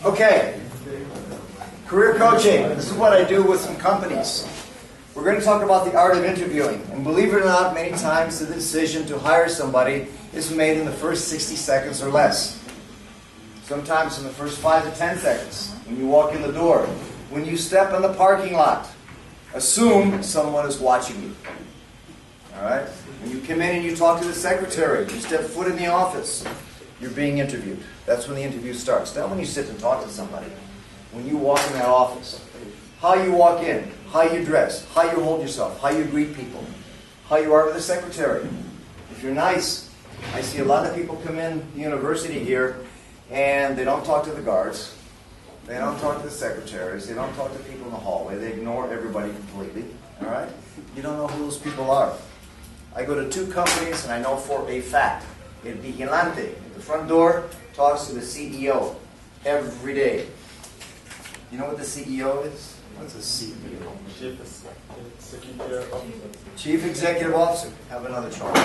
Okay, career coaching. This is what I do with some companies. We're going to talk about the art of interviewing. And believe it or not, many times the decision to hire somebody is made in the first 60 seconds or less. Sometimes in the first 5 to 10 seconds. When you walk in the door. When you step in the parking lot. Assume someone is watching you. Alright? When you come in and you talk to the secretary, you step foot in the office, you're being interviewed. That's when the interview starts. Not when you sit and talk to somebody. When you walk in that office. How you walk in, how you dress, how you hold yourself, how you greet people, how you are with the secretary. If you're nice, I see a lot of people come in the university here and they don't talk to the guards, they don't talk to the secretaries, they don't talk to people in the hallway, they ignore everybody completely. Alright? You don't know who those people are. I go to 2 companies and I know for a fact. El Vigilante, at the front door, talks to the CEO every day. You know what the CEO is? What's a CEO? Chief Executive Officer. Have another charge.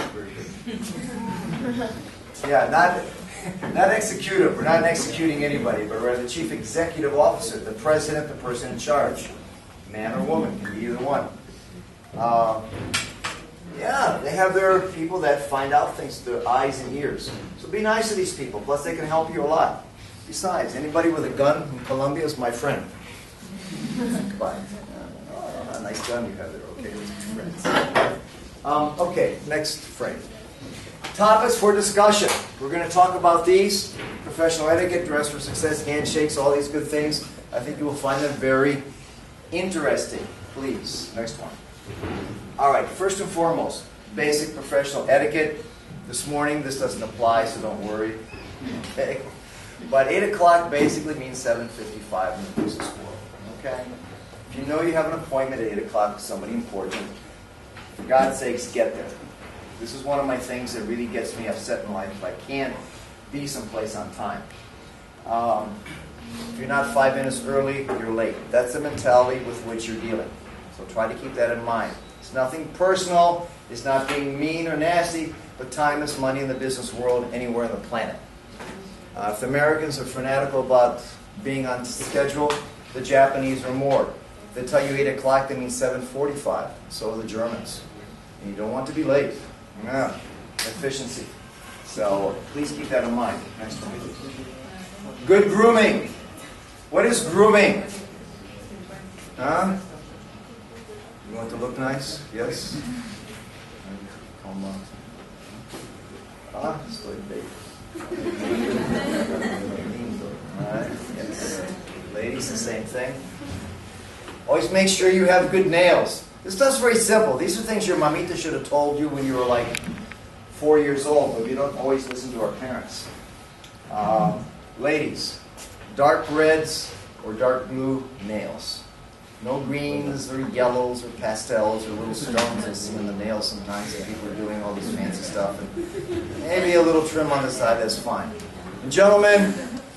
Yeah, not executive. We're not executing anybody, but rather the Chief Executive Officer, the president, the person in charge. Man or woman, can be either one. Yeah, they have their people that find out things through their eyes and ears. So be nice to these people. Plus, they can help you a lot. Besides, anybody with a gun in Colombia is my friend. Goodbye. Oh, a nice gun you have there. Okay, friends. Okay, next frame. Topics for discussion. We're going to talk about these. Professional etiquette, dress for success, handshakes, all these good things. I think you will find them very interesting. Please, next one. All right, first and foremost, basic professional etiquette. This morning, this doesn't apply, so don't worry. Okay? But 8 o'clock basically means 7:55 in the business world. Okay? If you know you have an appointment at 8 o'clock with somebody important, for God's sakes, get there. This is one of my things that really gets me upset in life if I can't be someplace on time. If you're not 5 minutes early, you're late. That's the mentality with which you're dealing. So try to keep that in mind. It's nothing personal. It's not being mean or nasty, but time is money in the business world anywhere on the planet. If the Americans are fanatical about being on schedule, the Japanese are more. If they tell you 8 o'clock, they mean 7:45. So are the Germans. And you don't want to be late. Yeah, efficiency. So please keep that in mind. Next one. Good grooming. What is grooming? Huh? You want to look nice? Yes? Come on. Estoy big. Alright, yes. Ladies, the same thing. Always make sure you have good nails. This stuff's very simple. These are things your mamita should have told you when you were like 4 years old, but we don't always listen to our parents. Ladies, dark reds or dark blue nails. No greens or yellows or pastels or little stones I see in the nails sometimes that people are doing all this fancy stuff. And maybe a little trim on the side, that's fine. And gentlemen,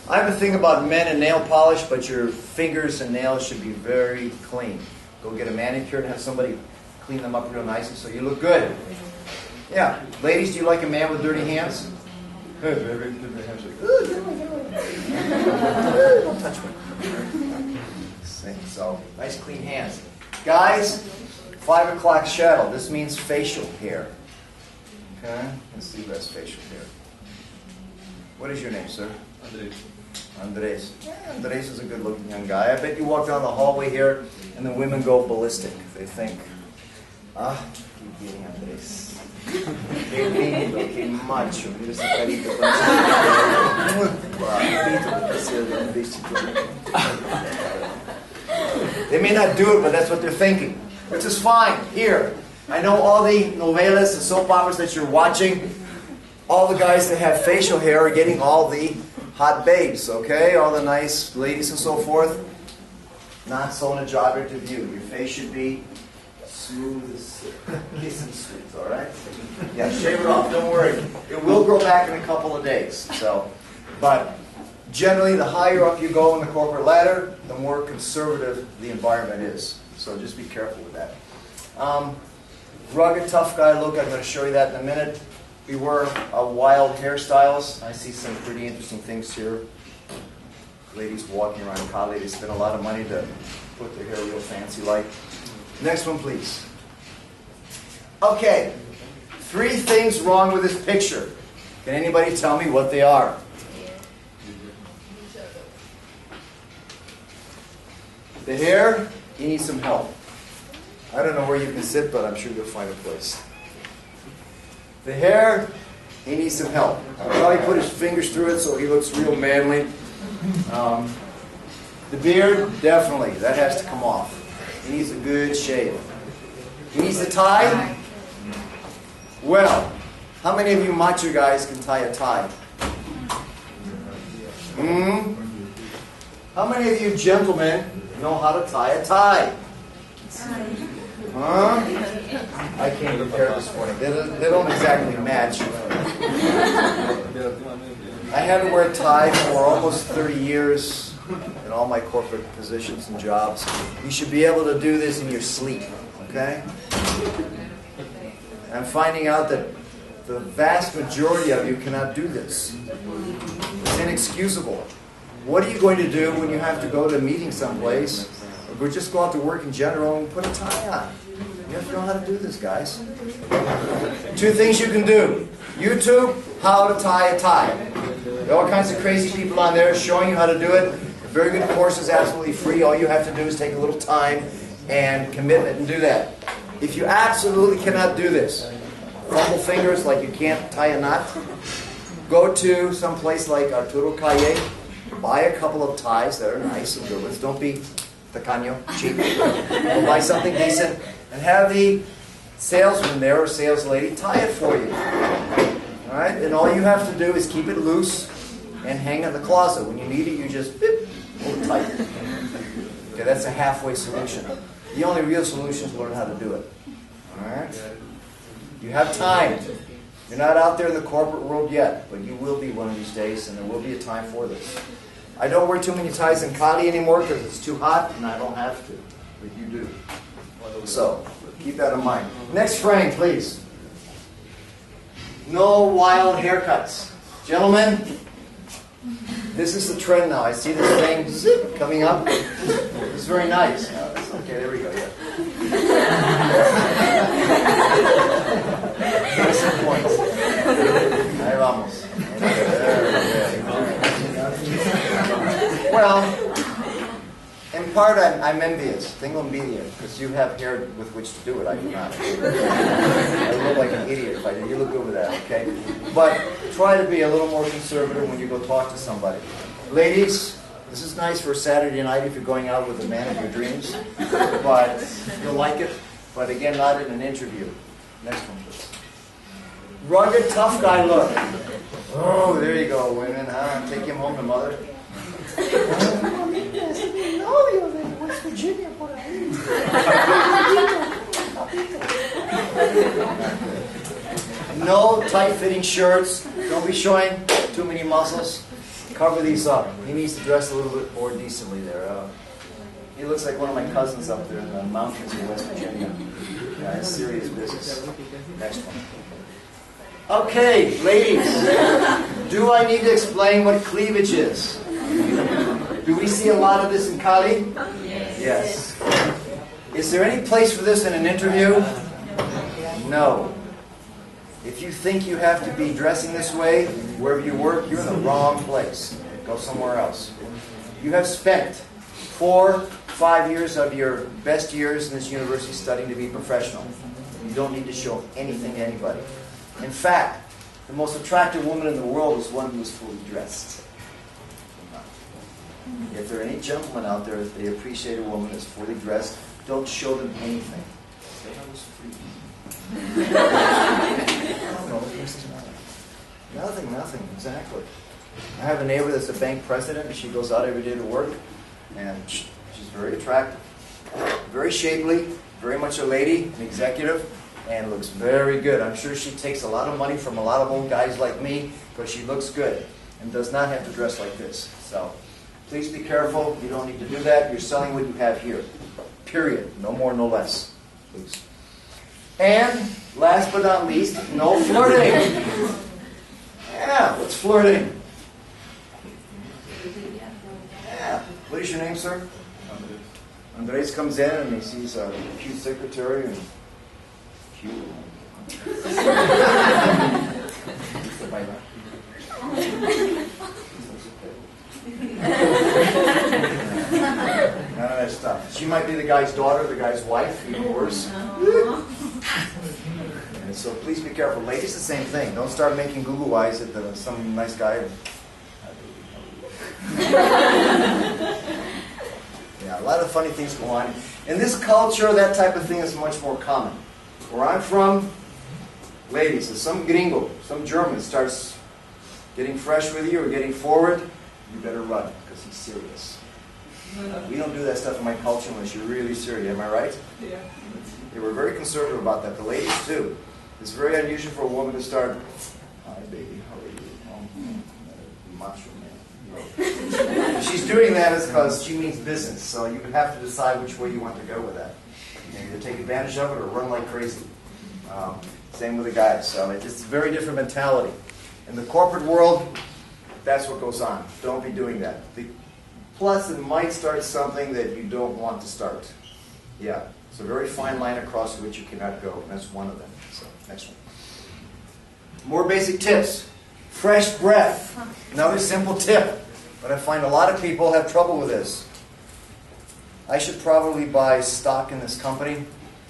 I have a thing about men and nail polish, but your fingers and nails should be very clean. Go get a manicure and have somebody clean them up real nicely so you look good. Yeah. Ladies, do you like a man with dirty hands? Good. Don't touch me. So, nice clean hands. Guys, 5 o'clock shadow. This means facial hair. Okay? Let's see who has facial hair. What is your name, sir? Andres. Andres. Yeah, Andres is a good-looking young guy. I bet you walk down the hallway here and the women go ballistic. They think, keep getting Andres. Qué lindo, qué macho. Mira esa carita. They may not do it, but that's what they're thinking. Which is fine. Here, I know all the novelas and soap operas that you're watching. All the guys that have facial hair are getting all the hot babes, okay? All the nice ladies and so forth. Not so in a job interview. Your face should be smooth as kissing sweet, all right? Yeah, shave it off. Don't worry. It will grow back in a couple of days. So, but generally, the higher up you go in the corporate ladder, the more conservative the environment is. So just be careful with that. Rugged, tough guy look. I'm going to show you that in a minute. Beware of wild hairstyles. I see some pretty interesting things here. ladies walking around Cali, they spend a lot of money to put their hair real fancy like. Next one, please. Okay, 3 things wrong with this picture. Can anybody tell me what they are? The hair, he needs some help. I don't know where you can sit, but I'm sure you'll find a place. The hair, he needs some help. I'll probably put his fingers through it so he looks real manly. The beard, definitely, that has to come off. He needs a good shave. He needs a tie. Well, how many of you macho guys can tie a tie? How many of you gentlemen know how to tie a tie? Huh? I came prepared this morning. They don't exactly match. I haven't worn a tie for almost 30 years in all my corporate positions and jobs. You should be able to do this in your sleep, okay? I'm finding out that the vast majority of you cannot do this. It's inexcusable. What are you going to do when you have to go to a meeting someplace, or just go out to work in general and put a tie on? You have to know how to do this, guys. 2 things you can do. YouTube, how to tie a tie. There are all kinds of crazy people on there showing you how to do it. A very good course is absolutely free. All you have to do is take a little time and commitment and do that. If you absolutely cannot do this, fumble fingers like you can't tie a knot, go to some place like Arturo Calle, buy a couple of ties that are nice and good ones. Don't be tacaño, cheap. Go buy something decent and have the salesman there or sales lady tie it for you. All right? And all you have to do is keep it loose and hang it in the closet. When you need it, you just bip, pull it tight. Okay, that's a halfway solution. The only real solution is learn how to do it. All right? You have time. You're not out there in the corporate world yet, but you will be one of these days, and there will be a time for this. I don't wear too many ties in Cali anymore because it's too hot, and I don't have to, but you do. So, keep that in mind. Next frame, please. No wild haircuts. Gentlemen, this is the trend now. I see this thing zip, coming up. It's very nice. Okay, there we go. Yeah. Points. Ahí vamos. Well, in part I'm envious. Tengo envidia, because you have hair with which to do it. I do not. I look like an idiot if I did. You look good with that, okay? But try to be a little more conservative when you go talk to somebody. Ladies, this is nice for a Saturday night if you're going out with the man of your dreams. But you'll like it. But again, not in an interview. Next one, please. Rugged, tough guy look. Oh, there you go, women, huh? Take him home to mother. West Virginia, no tight-fitting shirts. Don't be showing too many muscles. Cover these up. He needs to dress a little bit more decently there. He looks like one of my cousins up there in the mountains of West Virginia. Yeah, it's serious business. Next one. Okay, ladies, do I need to explain what cleavage is? Do we see a lot of this in Cali? Yes. Is there any place for this in an interview? No. If you think you have to be dressing this way, wherever you work, you're in the wrong place. Go somewhere else. You have spent 4-5 years of your best years in this university studying to be professional. You don't need to show anything to anybody. In fact, the most attractive woman in the world is one who is fully dressed. If there are any gentlemen out there that they appreciate a woman that's fully dressed, don't show them anything. Say I was free. Nothing, exactly. I have a neighbor that's a bank president, and she goes out every day to work, and she's very attractive. Very shapely, very much a lady, an executive, and looks very good. I'm sure she takes a lot of money from a lot of old guys like me, because she looks good, and does not have to dress like this. So, please be careful. You don't need to do that. You're selling what you have here. Period. No more, no less. Please. And, last but not least, no flirting. Yeah, what's flirting? What is your name, sir? Andres comes in and he sees a cute secretary and cute. None of that stuff. She might be the guy's daughter, the guy's wife, even worse. And so please be careful. Ladies, the same thing. Don't start making Google eyes at some nice guy. Yeah, a lot of funny things go on. In this culture, that type of thing is much more common. Where I'm from, ladies, if some gringo, some German starts getting fresh with you or getting forward, you better run, because he's serious. We don't do that stuff in my culture unless you're really serious. Am I right? Yeah. They were very conservative about that. The ladies, too. It's very unusual for a woman to start, hi, baby, how are you? Oh, macho man. If she's doing that, it's because she means business. So you have to decide which way you want to go with that. You either take advantage of it or run like crazy. Same with the guys. So it's a very different mentality. In the corporate world, that's what goes on. Don't be doing that. Plus, it might start something that you don't want to start. Yeah. It's a very fine line across which you cannot go, and that's one of them. So, next one. More basic tips. Fresh breath. Another simple tip, but I find a lot of people have trouble with this. I should probably buy stock in this company.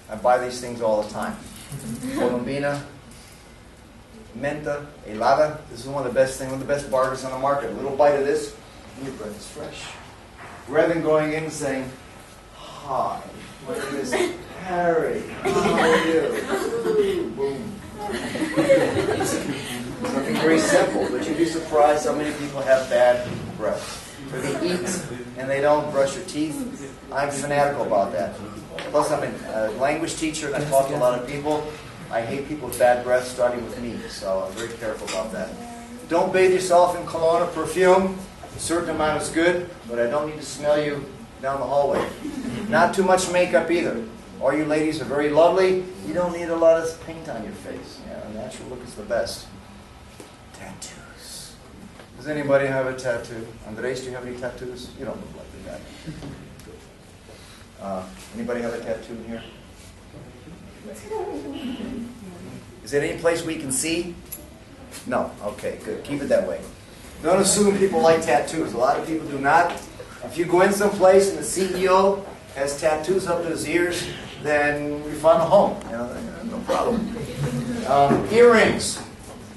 I buy these things all the time. Colombina, Menta, Helada. This is one of the best things, one of the best barters on the market. A little bite of this, and your breath is fresh. Rather than going in and saying, hi, my name is Harry, how are you? Boom. Something very simple, but you'd be surprised how many people have bad breath. So they eat and they don't brush their teeth. I'm fanatical about that. Plus, I'm a language teacher and I talk to a lot of people. I hate people with bad breath, starting with me, so I'm very careful about that. Don't bathe yourself in cologne or perfume. A certain amount is good, but I don't need to smell you down the hallway. Not too much makeup either. All you ladies are very lovely. You don't need a lot of paint on your face. Yeah, a natural look is the best. Tattoos. Does anybody have a tattoo? Andres, do you have any tattoos? You don't look like the guy. Anybody have a tattoo in here? Is there any place we can see? No. Okay, good. Keep it that way. Don't assume people like tattoos. A lot of people do not. If you go in someplace and the CEO has tattoos up to his ears, then we found a home. You know, no problem. Earrings.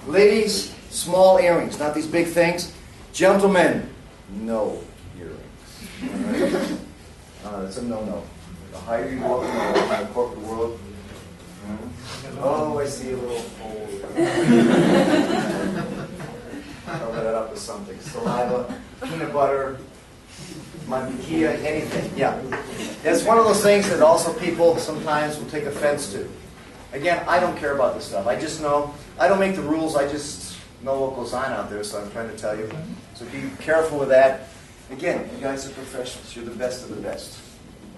Ladies, small earrings, not these big things. Gentlemen, no earrings. All right? That's a no-no. The higher you go in the corporate world, oh, I see a little hole. Cover that up with something. Saliva, peanut butter, mantequilla, anything. Yeah. It's one of those things that also people sometimes will take offense to. Again, I don't care about this stuff. I just know, I don't make the rules, I just know what goes on out there, so I'm trying to tell you. So be careful with that. Again, you guys are professionals. You're the best of the best.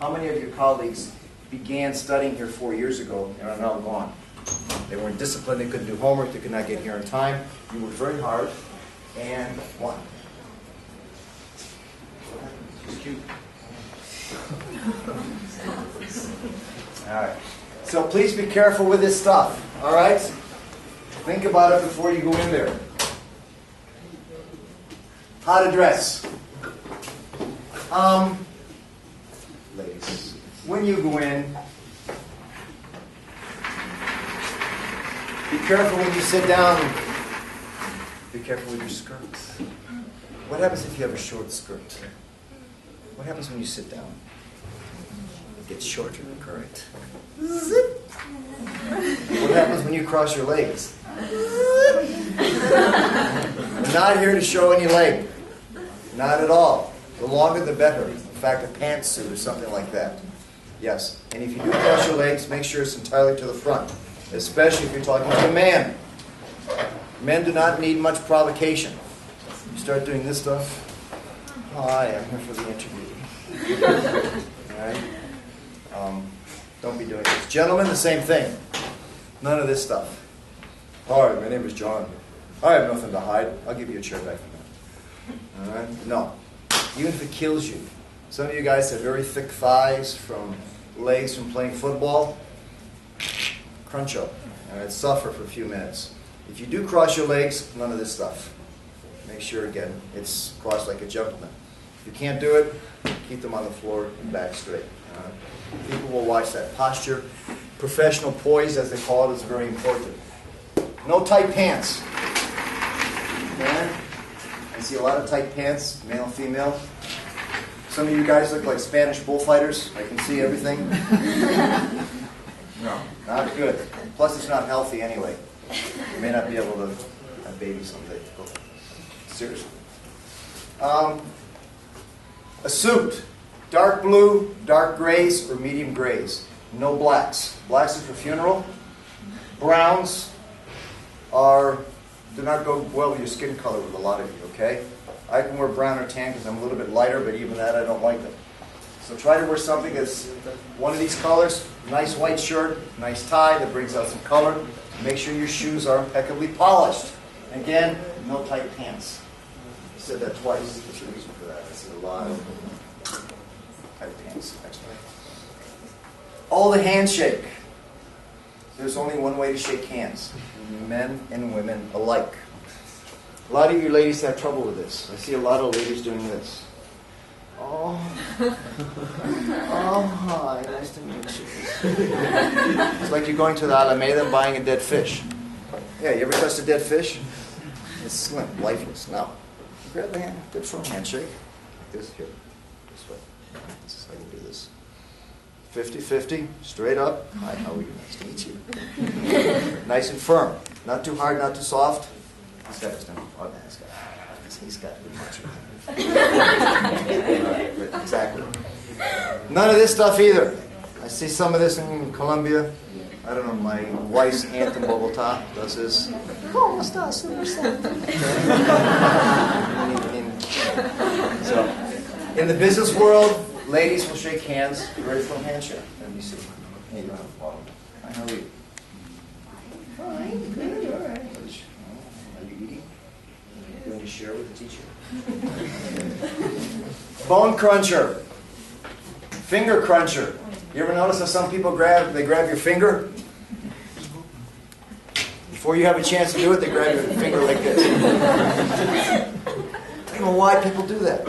How many of your colleagues began studying here 4 years ago and are now gone? They weren't disciplined, they couldn't do homework, they could not get here in time. You worked very hard and won. She's cute. All right. So please be careful with this stuff. All right? Think about it before you go in there. How to dress. Ladies, when you go in, be careful when you sit down. Be careful with your skirts. What happens if you have a short skirt? What happens when you sit down? It gets shorter, correct? Zip. What happens when you cross your legs? I'm not here to show any leg. Not at all. The longer the better. In fact, a pantsuit or something like that. Yes. And if you do cross your legs, make sure it's entirely to the front. Especially if you're talking about a man. Men do not need much provocation. You start doing this stuff. Hi, I'm here for the interview. All right? Don't be doing this. Gentlemen, the same thing. None of this stuff. Hi, my name is John. I have nothing to hide. I'll give you a chair back in a minute. All right? No. Even if it kills you, Some of you guys have very thick thighs from legs from playing football. Crunch up. All right, suffer for a few minutes. If you do cross your legs, none of this stuff. Make sure, again, it's crossed like a gentleman. If you can't do it, keep them on the floor and back straight. People will watch that posture. Professional poise, as they call it, is very important. No tight pants. Okay? I see a lot of tight pants, male and female. Some of you guys look like Spanish bullfighters. I can see everything. No, not good. Plus, it's not healthy anyway. You may not be able to have babies someday. Seriously. A suit. Dark blue, dark grays, or medium grays. No blacks. Blacks is for funeral. Browns do not go well with your skin color with a lot of you, okay? I can wear brown or tan because I'm a little bit lighter, but even that I don't like them. So try to wear something that's one of these colors. Nice white shirt, nice tie that brings out some color. Make sure your shoes are impeccably polished. Again, no tight pants. I said that twice. There's a reason for that. I said a lot of tight pants. All the handshake. There's only one way to shake hands. Men and women alike. A lot of you ladies have trouble with this. I see a lot of ladies doing this. Oh, hi, nice to meet you. It's like you're going to the Alameda and buying a dead fish. Yeah, you ever touched a dead fish? It's slim, lifeless. Now, grab the hand, good firm handshake. Like this, here, this way. This is how you do this. 50-50, straight up. Hi, how are you? Nice to meet you. Nice and firm. Not too hard, not too soft. This guy's done. Oh, this guy. He's got good puncher. Exactly. None of this stuff either. I see some of this in Colombia. I don't know, my wife's aunt in Bogota does this. ¿Cómo estás, So, in the business world, ladies will shake hands, very firm handshake. Let me see. Hey, you have a problem. Hi, how are you? Fine, good, all right. Are you eating? Are you going to share with the teacher? Bone cruncher. Finger cruncher. You ever notice how some people grab your finger? Before you have a chance to do it, they grab your finger like this. I don't know why people do that.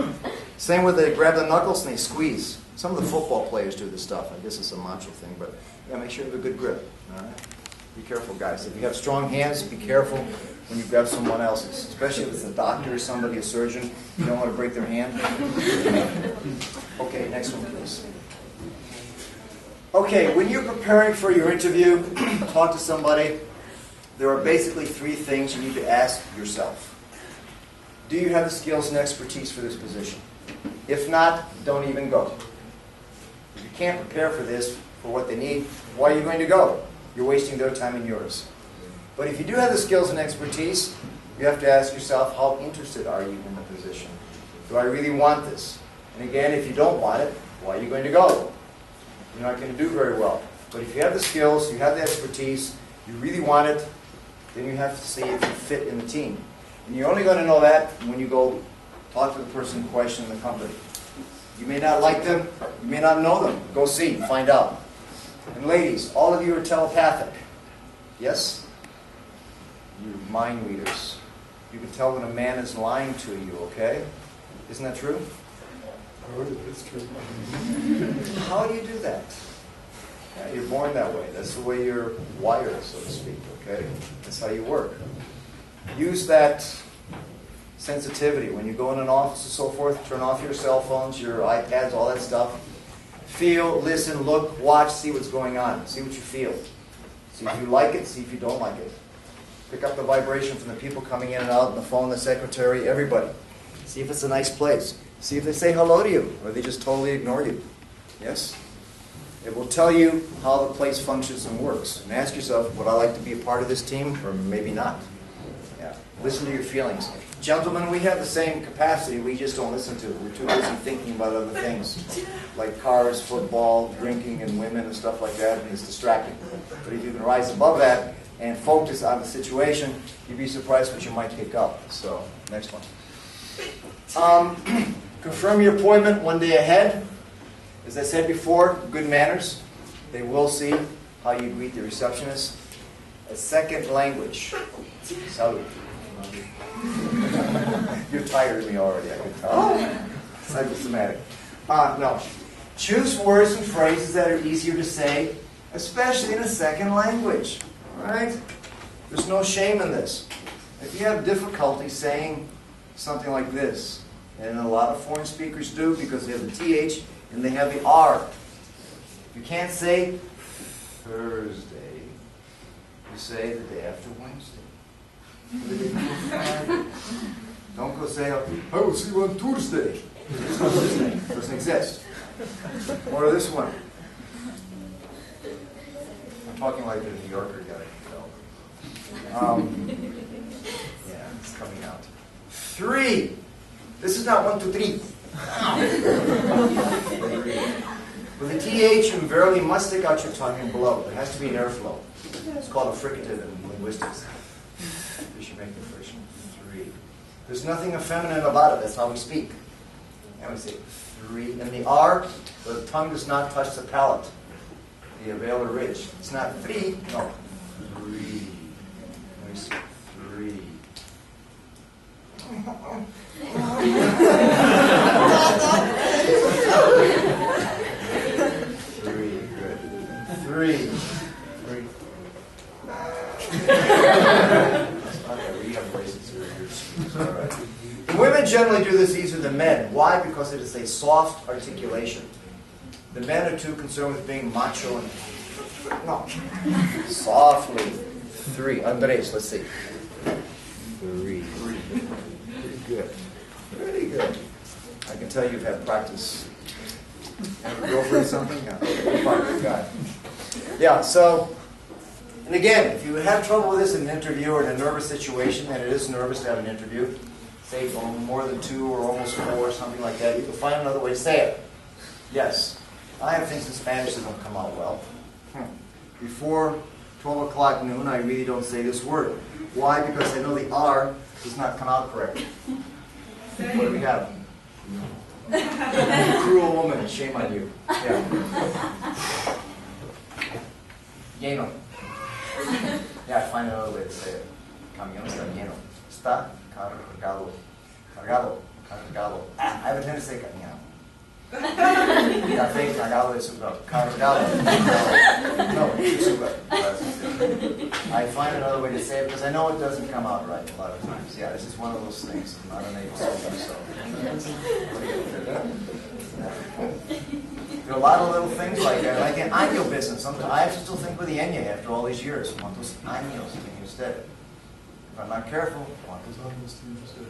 Same with they grab the knuckles and they squeeze. Some of the football players do this stuff. I guess it's a macho thing, but yeah, make sure you have a good grip. All right? Be careful, guys. If you have strong hands, be careful when you grab someone else's, especially if it's a doctor or somebody, a surgeon. You don't want to break their hand. Okay, next one, please. Okay, when you're preparing for your interview, talk to somebody, there are basically three things you need to ask yourself. Do you have the skills and expertise for this position? If not, don't even go. If you can't prepare for this, for what they need, why are you going to go? You're wasting their time and yours. But if you do have the skills and expertise, you have to ask yourself, how interested are you in the position? Do I really want this? And again, if you don't want it, why are you going to go? You're not going to do very well. But if you have the skills, you have the expertise, you really want it, then you have to see if you fit in the team. And you're only going to know that when you go talk to the person in question in the company. You may not like them, you may not know them. Go see, find out. And ladies, all of you are telepathic. Yes? You're mind readers. You can tell when a man is lying to you, okay? Isn't that true? It's true. How do you do that? Yeah, you're born that way. That's the way you're wired, so to speak, okay? That's how you work. Use that sensitivity. When you go in an office and so forth, turn off your cell phones, your iPads, all that stuff. Feel, listen, look, watch, see what's going on. See what you feel. See if you like it, see if you don't like it. Pick up the vibration from the people coming in and out, the phone, the secretary, everybody. See if it's a nice place. See if they say hello to you, or they just totally ignore you. Yes? It will tell you how the place functions and works. And ask yourself, would I like to be a part of this team, or maybe not? Yeah. Listen to your feelings. Gentlemen, we have the same capacity, we just don't listen to it. We're too busy thinking about other things, like cars, football, drinking, and women and stuff like that, and it's distracting. But if you can rise above that and focus on the situation, you'd be surprised what you might pick up. So, next one. Confirm your appointment one day ahead. As I said before, good manners. They will see how you greet the receptionist. A second language. Salud. You're tired of me already, I can tell. Psychosomatic. No. Choose words and phrases that are easier to say, especially in a second language. All right? There's no shame in this. If you have difficulty saying something like this, and a lot of foreign speakers do because they have the TH and they have the R. You can't say Thursday. You say the day after Wednesday. The day before Friday. Don't go say, I will see you on Tuesday. There's no such thing. It doesn't exist. Or this one. I'm talking like a New Yorker guy. Yeah, it's coming out. 3. This is not 1, 2, 3. With the TH, you invariably must stick out your tongue and blow. There has to be an airflow. It's called a fricative in linguistics. You should make the first one 3. There's nothing effeminate about it. That's how we speak. And we say 3. And the R, the tongue does not touch the palate. The alveolar ridge. It's not 3. No. 3. 3. Good. 3. Women generally do this easier than men. Why? Because it is a soft articulation. The men are too concerned with being macho and no. Softly. 3. Andres, let's see. 3. Pretty good. Pretty good. I can tell you've had practice. Have a girlfriend or something? Yeah. Good guy. Yeah, so, and again, if you have trouble with this in an interview or in a nervous situation, and it is nervous to have an interview, say more than 2 or almost 4 or something like that, you can find another way to say it. Yes. I have things in Spanish that don't come out well. Before 12 o'clock noon, I really don't say this word. Why? Because I know the R does not come out correctly. What do we have? Cruel woman, shame on you. Yeah. Lleno. Yeah, I find another way to say it. Camión está lleno. Está cargado. Cargado. Cargado. I have a tendency to say camión. Café cargado de azúcar. Cargado. No, azúcar. I find another way to say it because I know it doesn't come out right a lot of times. Yeah, this is one of those things. I'm not a native speaker, so. There are a lot of little things like that. Like in año business, sometimes I have to still think with the ñ after all these years. ¿Cuántos años tiene usted? If I'm not careful, ¿cuántos años tiene usted?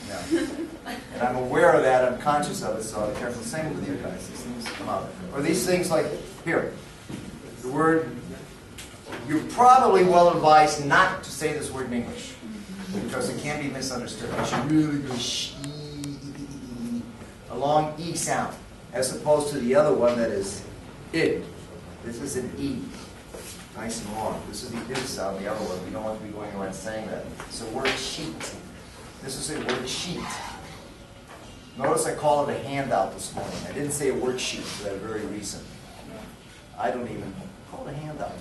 Yeah. And I'm aware of that, I'm conscious of it, so I'm careful. Same with you guys. These things come out. Or these things like, here, the word, you're probably well advised not to say this word in English, because it can be misunderstood. You should really go a long E sound, as opposed to the other one that is id. This is an E. Nice and long. This is the id sound, the other one. We don't want to be going around saying that. So word sheet. This is a word sheet. Notice I call it a handout this morning. I didn't say a worksheet for that very reason. I don't even call it a handout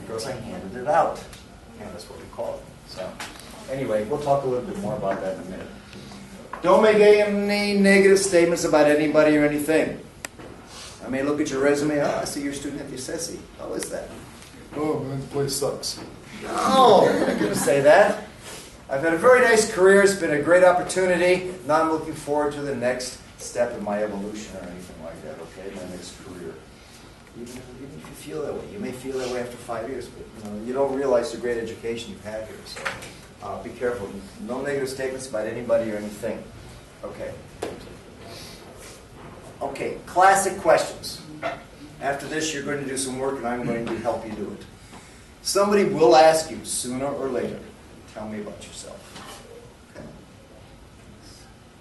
because I handed it out. And that's what we call it. So anyway, we'll talk a little bit more about that in a minute. Don't make any negative statements about anybody or anything. I may look at your resume. Oh, I see you're a student at the UCESI. How is that? Oh, man, the place sucks. No, I couldn't say that. I've had a very nice career. It's been a great opportunity. Now I'm looking forward to the next step in my evolution or anything like that, okay? My next career. Even if you feel that way. You may feel that way after 5 years, but you don't realize the great education you've had here. So be careful. No negative statements about anybody or anything. Okay. Okay, classic questions. After this, you're going to do some work, and I'm going to help you do it. Somebody will ask you sooner or later, tell me about yourself. Okay.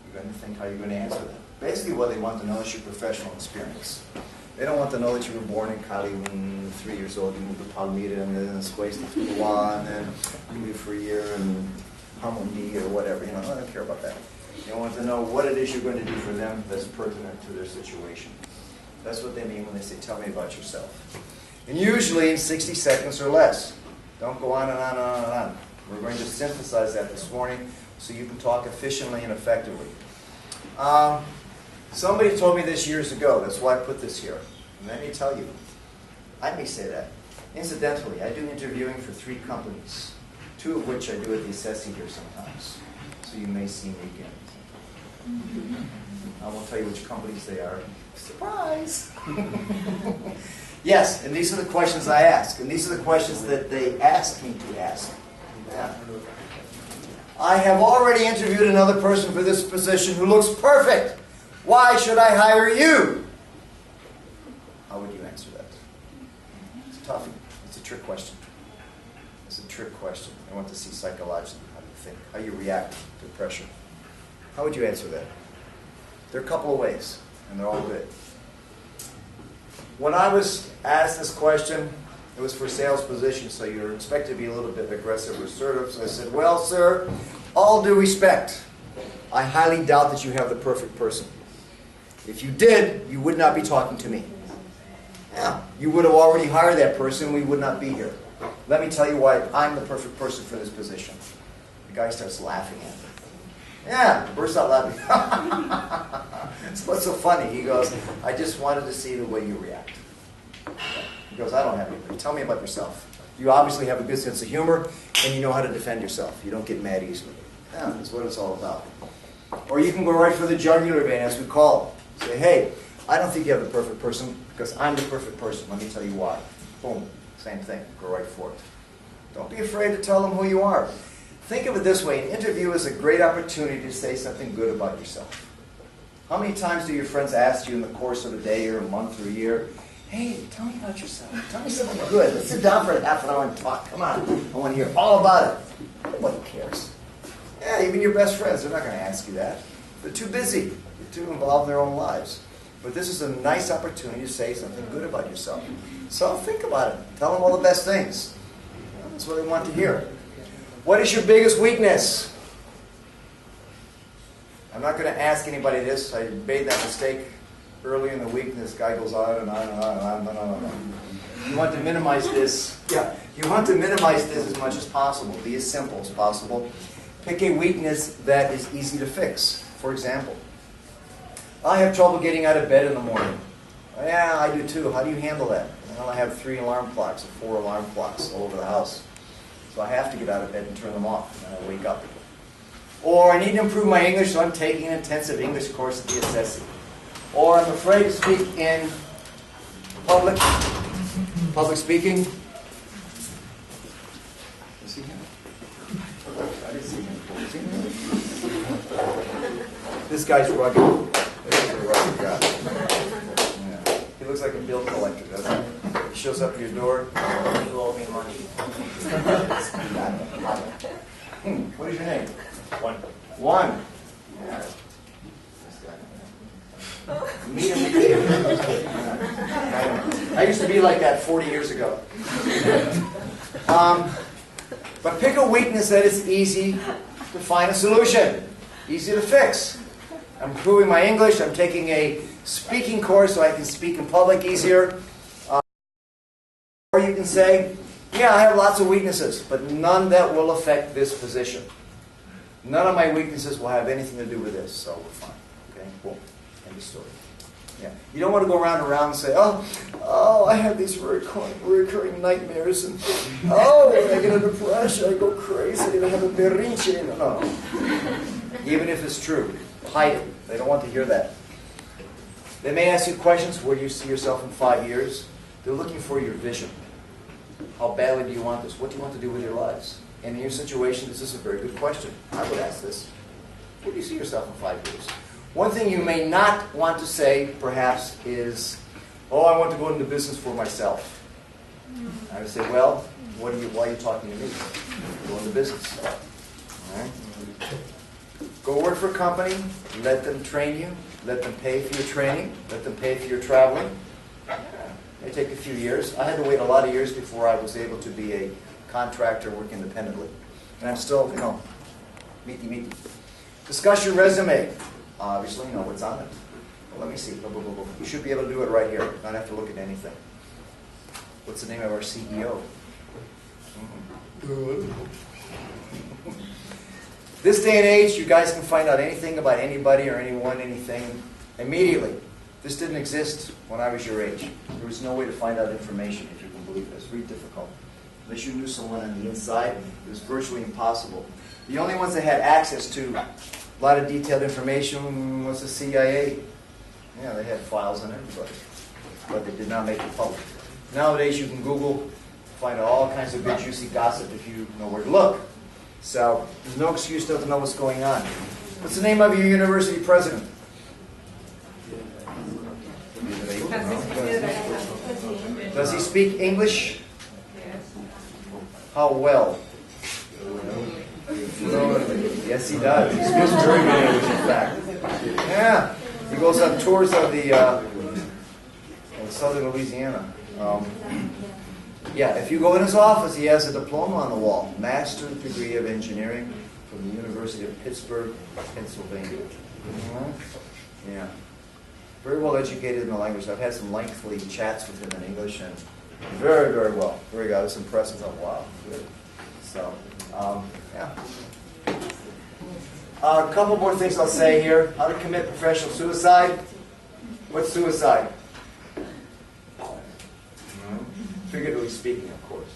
You're going to think how you're going to answer that. Basically, what they want to know is your professional experience. They don't want to know that you were born in Cali when 3 years old, you moved to Palmira, and then Después to Tijuana, and then you lived for a year in Hamundi or whatever. I don't care about that. They want to know what it is you're going to do for them that's pertinent to their situation. That's what they mean when they say, tell me about yourself. And usually in 60 seconds or less. Don't go on and on and on and on. We're going to synthesize that this morning so you can talk efficiently and effectively. Somebody told me this years ago. That's why I put this here. And let me tell you, I may say that. Incidentally, I do interviewing for 3 companies, 2 of which I do at the assessing here sometimes. So you may see me again. I won't tell you which companies they are. Surprise! Yes, and these are the questions I ask. And these are the questions that they ask me to ask. Yeah. I have already interviewed another person for this position who looks perfect. Why should I hire you? How would you answer that? It's a toughie. It's a trick question. It's a trick question. I want to see psychologically how you think, how you react to pressure. How would you answer that? There are a couple of ways, and they're all good. When I was asked this question, it was for a sales position, so you're expected to be a little bit aggressive or assertive. So I said, well, sir, all due respect, I highly doubt that you have the perfect person. If you did, you would not be talking to me. Yeah, you would have already hired that person, we would not be here. Let me tell you why I'm the perfect person for this position. The guy starts laughing at me. Yeah, bursts out laughing. So what's so funny? He goes, I just wanted to see the way you react. He goes, I don't have anything. Tell me about yourself. You obviously have a good sense of humor, and you know how to defend yourself. You don't get mad easily. Yeah, that's what it's all about. Or you can go right for the jugular vein, as we call it. Say, hey, I don't think you have the perfect person, because I'm the perfect person. Let me tell you why. Boom. Same thing. Go right for it. Don't be afraid to tell them who you are. Think of it this way. An interview is a great opportunity to say something good about yourself. How many times do your friends ask you in the course of a day or a month or a year, hey, tell me about yourself. Tell me something good. Let's sit down for half an hour and talk. Come on. I want to hear all about it. Nobody cares. Yeah, even your best friends, they're not going to ask you that. They're too busy. They're too involved in their own lives. But this is a nice opportunity to say something good about yourself. So think about it. Tell them all the best things. That's what they want to hear. What is your biggest weakness? I'm not going to ask anybody this. I made that mistake early in the week, and this guy goes on and on and on and on and on and on. You want to minimize this. Yeah, you want to minimize this as much as possible. Be as simple as possible. Pick a weakness that is easy to fix. For example, I have trouble getting out of bed in the morning. Yeah, I do too. How do you handle that? Well, I have 3 alarm clocks or 4 alarm clocks all over the house. So I have to get out of bed and turn them off, and I wake up. Or I need to improve my English, so I'm taking an intensive English course at the assessing. Or I'm afraid to speak in public speaking. Is he here? I didn't see him. Is he here? This guy's rugged. This is a rugged guy. Yeah. He looks like a bill collector, doesn't he? He shows up at your door. You owe me money. What is your name? One. Yeah. Meet him. I used to be like that 40 years ago. But pick a weakness that is easy to find a solution. Easy to fix. I'm improving my English. I'm taking a speaking course so I can speak in public easier. Or you can say, yeah, I have lots of weaknesses, but none that will affect this position. None of my weaknesses will have anything to do with this, so we're fine. Okay, cool. End of story. Yeah. You don't want to go around and say, oh, I have these recurring nightmares, and when I get a depression, I go crazy, and I have a berrinche. No. Even if it's true, hide it. They don't want to hear that. They may ask you questions, where do you see yourself in 5 years? They're looking for your vision. How badly do you want this? What do you want to do with your lives? And in your situation, this is a very good question. I would ask this. Where do you see yourself in 5 years? One thing you may not want to say, perhaps, is, I want to go into business for myself. I would say, well, why are you talking to me? Go into business. All right? Go work for a company. Let them train you. Let them pay for your training. Let them pay for your traveling. It may take a few years. I had to wait a lot of years before I was able to be a contractor, work independently. And I'm still, meaty. Discuss your resume. Obviously, you know what's on it. Well, let me see. You should be able to do it right here. You don't have to look at anything. What's the name of our CEO? This day and age, you guys can find out anything about anybody or anyone, anything, immediately. This didn't exist when I was your age. There was no way to find out information, if you can believe it. It's very difficult. Unless you knew someone on the inside, it was virtually impossible. The only ones that had access to a lot of detailed information was the CIA. Yeah, they had files on everybody, but they did not make it public. Nowadays, you can Google, find all kinds of good, juicy gossip if you know where to look. So there's no excuse not to know what's going on. What's the name of your university president? Does he speak English? How well? Yes, he does. He speaks very good English, in fact. Yeah. He goes on tours of the southern Louisiana. Yeah, if you go in his office, he has a diploma on the wall. Master's degree of Engineering from the University of Pittsburgh, Pennsylvania. Yeah. Very well educated in the language. I've had some lengthy chats with him in English, and very, very well. Very good. I was impressed. I thought, wow, good. So, yeah. A couple more things I'll say here. How to commit professional suicide. What's suicide? Figuratively speaking, of course.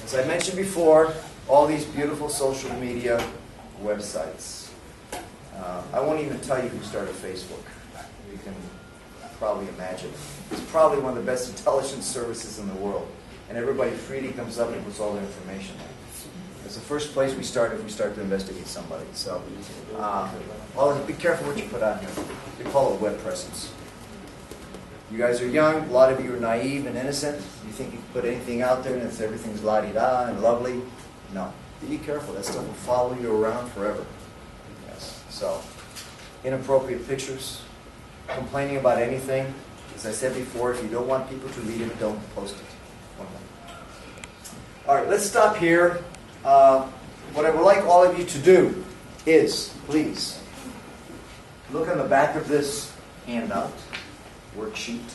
As I mentioned before, all these beautiful social media websites. I won't even tell you who started Facebook. You can probably imagine. It's probably one of the best intelligence services in the world. And everybody freely comes up and puts all their information in. It's the first place we start if we start to investigate somebody. So, always be careful what you put on here. They call it web presence. You guys are young. A lot of you are naive and innocent. You think you can put anything out there and it's everything's la-di-da and lovely. No. Be careful. That stuff will follow you around forever. Yes. So, inappropriate pictures, complaining about anything. As I said before, if you don't want people to read it, don't post it. All right, let's stop here. What I would like all of you to do is, please, look on the back of this handout, worksheet,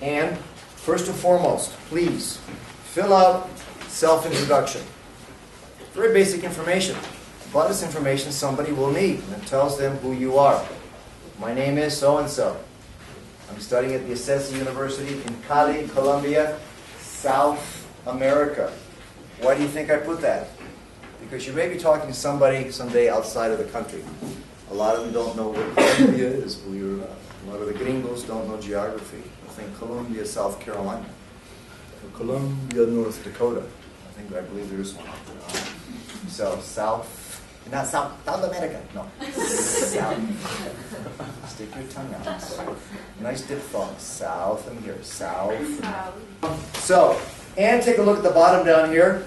and first and foremost, please, fill out self-introduction. Very basic information. A lot of this information somebody will need, and it tells them who you are. My name is so-and-so. I'm studying at the Acesi University in Cali, Colombia, South America. Why do you think I put that? Because you may be talking to somebody someday outside of the country. A lot of them don't know where Colombia is, believe it or not. A lot of the gringos don't know geography. I think Columbia, South Carolina. Or Columbia, North Dakota. I believe there is one out there. So, not South America, no. South. Stick your tongue out. Nice diphthong. South and here. South. So, and take a look at the bottom down here.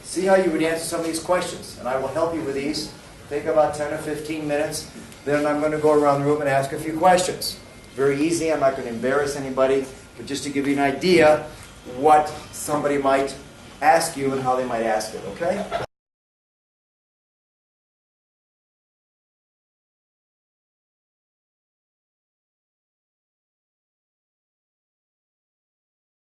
See how you would answer some of these questions. And I will help you with these. Take about 10 or 15 minutes. Then I'm going to go around the room and ask a few questions. Very easy. I'm not going to embarrass anybody. But just to give you an idea what somebody might ask you and how they might ask it. Okay?